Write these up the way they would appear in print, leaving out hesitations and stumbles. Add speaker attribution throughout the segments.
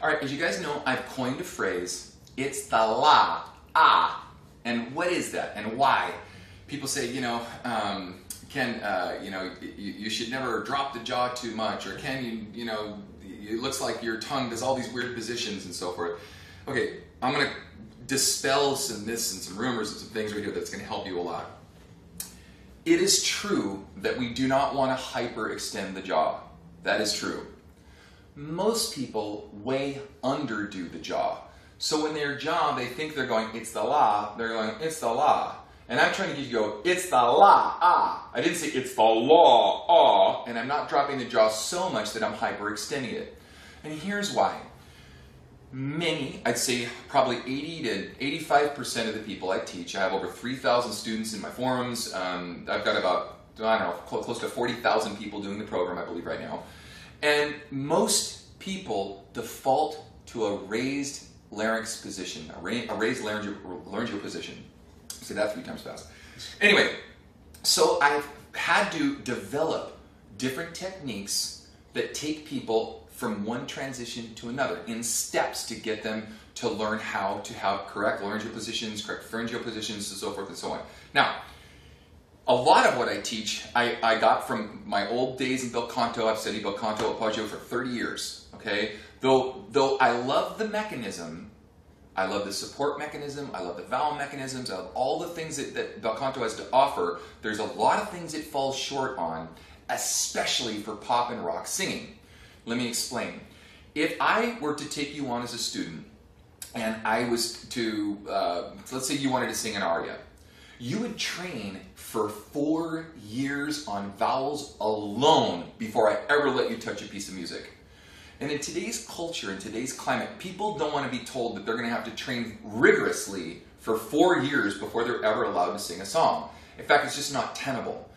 Speaker 1: All right, as you guys know, I've coined a phrase. It's the la, ah. And what is that and why? People say, Ken, you should never drop the jaw too much, or Ken, it looks like your tongue does all these weird positions and so forth. Okay, I'm going to dispel some myths and some rumors and some things right here that's going to help you a lot. It is true that we do not want to hyperextend the jaw. That is true. Most people way underdo the jaw. So when their jaw, they think they're going, it's the la, they're going, it's the la. And I'm trying to get you to go, it's the la, ah. I didn't say it's the la, ah. And I'm not dropping the jaw so much that I'm hyperextending it. And here's why. Many, I'd say probably 80 to 85% of the people I teach, I have over 3,000 students in my forums. I've got about, I don't know, close to 40,000 people doing the program, I believe, right now. And most people default to a raised larynx position, a raised laryngeal position. Say that 3 times fast. Anyway, so I've had to develop different techniques that take people from one transition to another in steps to get them to learn how to have correct laryngeal positions, correct pharyngeal positions, and so forth and so on. Now, a lot of what I teach, I got from my old days in bel canto. I've studied bel canto arpeggio for 30 years, okay? Though I love the mechanism, I love the support mechanism, I love the vowel mechanisms, I love all the things that bel canto has to offer, there's a lot of things it falls short on, especially for pop and rock singing. Let me explain. If I were to take you on as a student, and I was to, let's say you wanted to sing an aria, you would train for 4 years on vowels alone before I ever let you touch a piece of music. And in today's culture, in today's climate, people don't want to be told that they're going to have to train rigorously for 4 years before they're ever allowed to sing a song. In fact, it's just not tenable.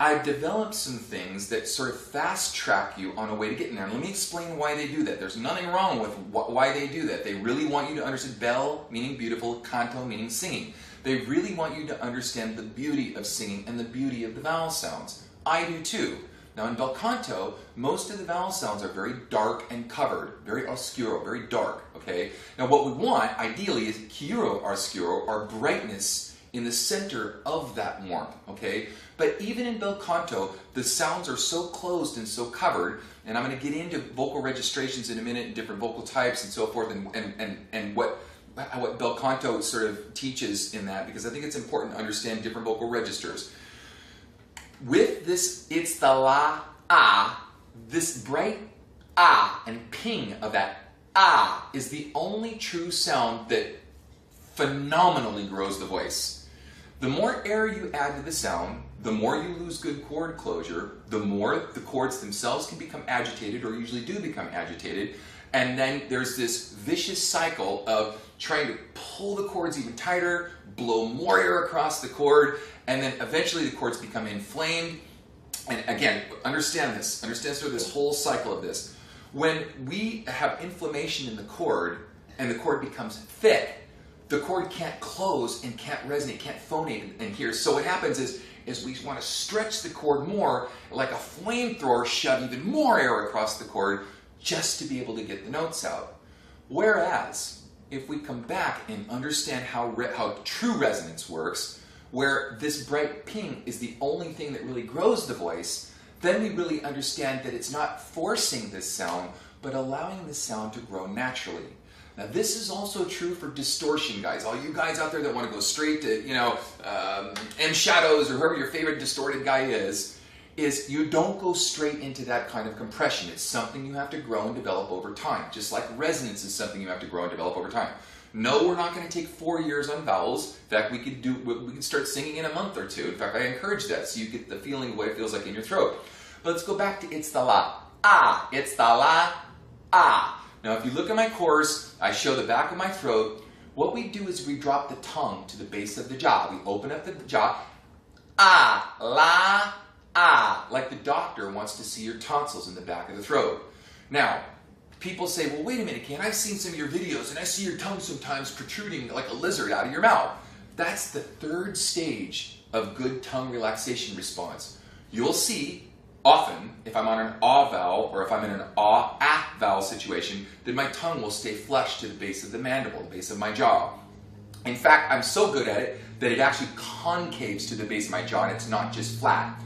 Speaker 1: I've developed some things that sort of fast track you on a way to getting there. And let me explain why they do that. There's nothing wrong with why they do that. They really want you to understand bel, meaning beautiful, canto, meaning singing. They really want you to understand the beauty of singing and the beauty of the vowel sounds. I do too. Now in bel canto, most of the vowel sounds are very dark and covered, very oscuro, very dark, okay? Now what we want, ideally, is chiaro oscuro, or brightness in the center of that warmth, okay? But even in bel canto, the sounds are so closed and so covered, and I'm going to get into vocal registrations in a minute, and different vocal types and so forth, and what bel canto sort of teaches in that, because I think it's important to understand different vocal registers. With this, it's the la, ah, this bright ah and ping of that ah is the only true sound that phenomenally grows the voice. The more air you add to the sound, the more you lose good chord closure, the more the chords themselves can become agitated, or usually do become agitated, and then there's this vicious cycle of trying to pull the chords even tighter, blow more air across the chord, and then eventually the chords become inflamed. And again, understand this. Understand sort of this whole cycle of this. When we have inflammation in the chord, and the chord becomes thick, the chord can't close and can't resonate, can't phonate in here. So what happens is we want to stretch the chord more, like a flamethrower, shove even more air across the chord just to be able to get the notes out. Whereas, if we come back and understand how true resonance works, where this bright ping is the only thing that really grows the voice, then we really understand that it's not forcing this sound, but allowing the sound to grow naturally. Now this is also true for distortion, guys. All you guys out there that want to go straight to, M shadows, or whoever your favorite distorted guy is you don't go straight into that kind of compression. It's something you have to grow and develop over time, just like resonance is something you have to grow and develop over time. No, we're not going to take 4 years on vowels. In fact, we could start singing in a month or two. In fact, I encourage that so you get the feeling of what it feels like in your throat. But let's go back to it's the la, ah, it's the la, ah. Now, if you look at my course, I show the back of my throat. What we do is we drop the tongue to the base of the jaw. We open up the jaw, ah, la, ah, like the doctor wants to see your tonsils in the back of the throat. Now, people say, well, wait a minute, Ken, I've seen some of your videos and I see your tongue sometimes protruding like a lizard out of your mouth. That's the third stage of good tongue relaxation response. You'll see often, if I'm on an AH vowel or if I'm in an AH vowel situation, then my tongue will stay flush to the base of the mandible, the base of my jaw. In fact, I'm so good at it that it actually concaves to the base of my jaw and it's not just flat.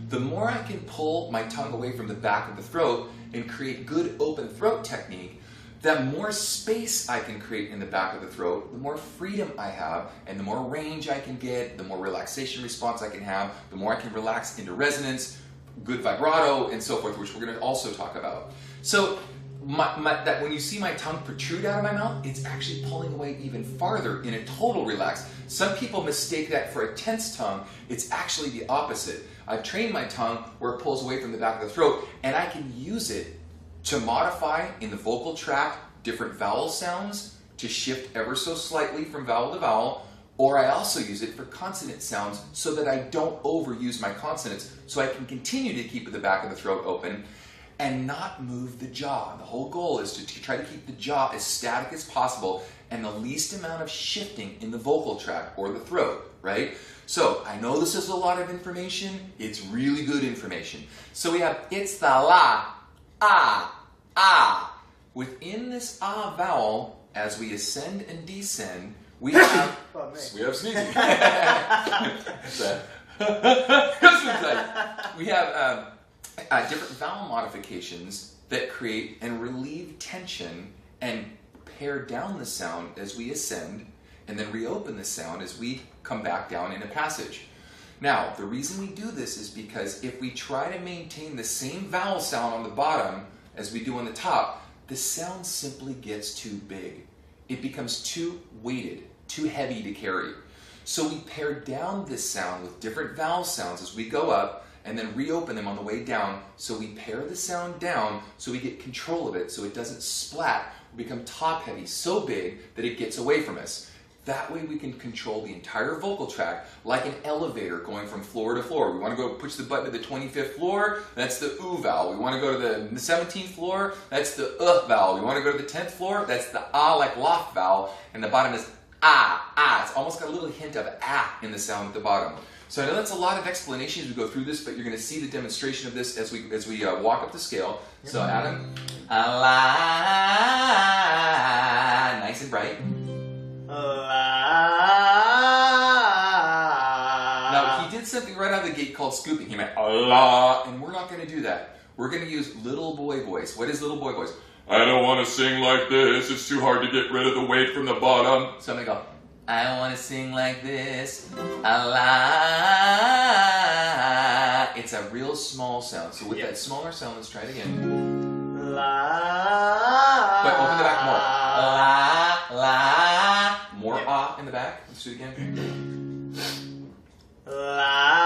Speaker 1: The more I can pull my tongue away from the back of the throat and create good open throat technique, the more space I can create in the back of the throat, the more freedom I have, and the more range I can get, the more relaxation response I can have, the more I can relax into resonance, good vibrato, and so forth, which we're going to also talk about. So that when you see my tongue protrude out of my mouth, it's actually pulling away even farther in a total relax. Some people mistake that for a tense tongue. It's actually the opposite. I've trained my tongue where it pulls away from the back of the throat, and I can use it to modify in the vocal tract different vowel sounds, to shift ever so slightly from vowel to vowel, or I also use it for consonant sounds so that I don't overuse my consonants, so I can continue to keep the back of the throat open and not move the jaw. The whole goal is to try to keep the jaw as static as possible and the least amount of shifting in the vocal tract or the throat, right? So I know this is a lot of information. It's really good information. So we have it's the la, ah. Within this ah vowel, as we ascend and descend, we have sneezing. We have different vowel modifications that create and relieve tension and pare down the sound as we ascend, and then reopen the sound as we come back down in a passage. Now, the reason we do this is because if we try to maintain the same vowel sound on the bottom as we do on the top, the sound simply gets too big. It becomes too weighted, too heavy to carry. So we pare down this sound with different vowel sounds as we go up, and then reopen them on the way down. So we pare the sound down so we get control of it so it doesn't splat or become top heavy so big that it gets away from us. That way we can control the entire vocal tract like an elevator going from floor to floor. We want to go push the button to the 25th floor, that's the oo vowel. We want to go to the 17th floor, that's the vowel. We want to go to the 10th floor, that's the ah like loft vowel. And the bottom is ah. It's almost got a little hint of ah in the sound at the bottom. So I know that's a lot of explanation as we go through this, but you're going to see the demonstration of this as we walk up the scale. So Adam, la, nice and bright. Now he did something right out of the gate called scooping. He went la, and we're not going to do that. We're going to use little boy voice. What is little boy voice? I don't want to sing like this. It's too hard to get rid of the weight from the bottom. So I'm going to go, I don't want to sing like this. La. It's a real small sound. So with that smaller sound, let's try it again. La. But open the back more. La. More ah in the back. Let's do it again. La.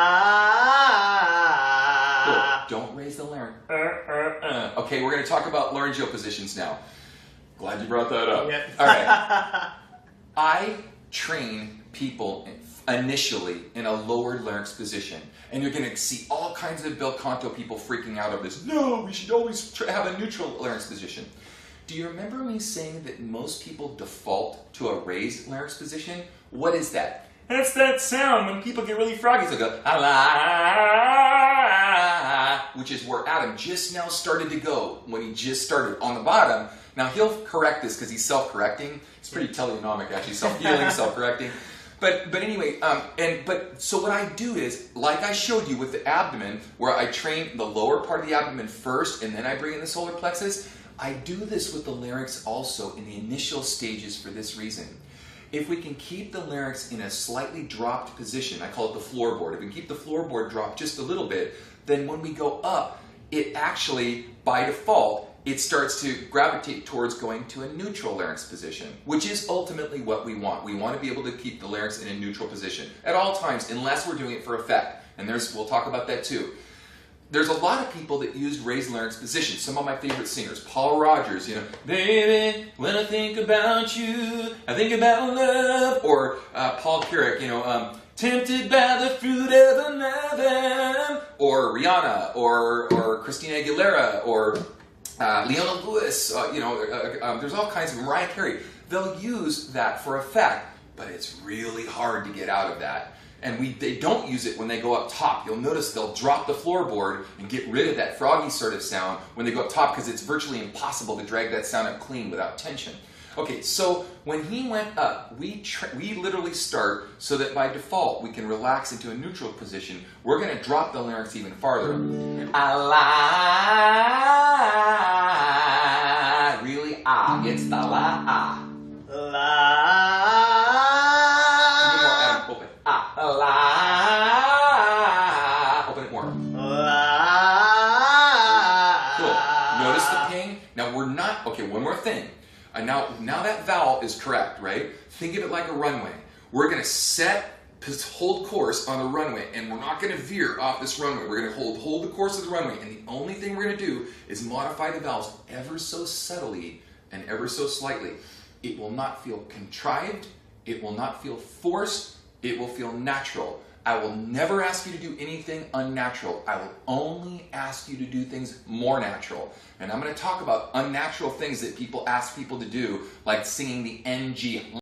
Speaker 1: Good. Don't raise the larynx. Okay, we're going to talk about laryngeal positions now. Glad you brought that up. Yep. All right. I train people initially in a lowered larynx position. And you're going to see all kinds of bel canto people freaking out over this. No, we should always have a neutral larynx position. Do you remember me saying that most people default to a raised larynx position? What is that? That's that sound when people get really froggy. They'll go, ah, which is where Adam just now started to go when he just started on the bottom. Now he'll correct this because he's self-correcting. It's pretty teleonomic actually, self-healing, self-correcting. But anyway, so what I do is, like I showed you with the abdomen, where I train the lower part of the abdomen first and then I bring in the solar plexus, I do this with the larynx also in the initial stages for this reason. If we can keep the larynx in a slightly dropped position, I call it the floorboard. If we can keep the floorboard dropped just a little bit, then when we go up, it actually, by default, it starts to gravitate towards going to a neutral larynx position, which is ultimately what we want. We want to be able to keep the larynx in a neutral position at all times, unless we're doing it for effect. And we'll talk about that too. There's a lot of people that use raised larynx positions. Some of my favorite singers, Paul Rogers, baby, when I think about you, I think about love. Or Paul Carrick, tempted by the fruit of another. Or Rihanna, or Christina Aguilera, or Leona Lewis. There's all kinds of Mariah Carey. They'll use that for effect, but it's really hard to get out of that. And they don't use it when they go up top. You'll notice they'll drop the floorboard and get rid of that froggy sort of sound when they go up top because it's virtually impossible to drag that sound up clean without tension. Okay, so when he went up, we literally start so that by default we can relax into a neutral position. We're going to drop the larynx even farther. Ah, really ah. It's the la ah. La. Even more, Adam, open. Ah, la. Open it more. La. Cool. Notice the ping. Now we're not, okay, one more thing. Now that vowel is correct, right? Think of it like a runway. We're going to hold course on the runway, and we're not going to veer off this runway. We're going to hold the course of the runway, and the only thing we're going to do is modify the vowels ever so subtly and ever so slightly. It will not feel contrived. It will not feel forced. It will feel natural. I will never ask you to do anything unnatural. I will only ask you to do things more natural. And I'm going to talk about unnatural things that people ask people to do, like singing the NG.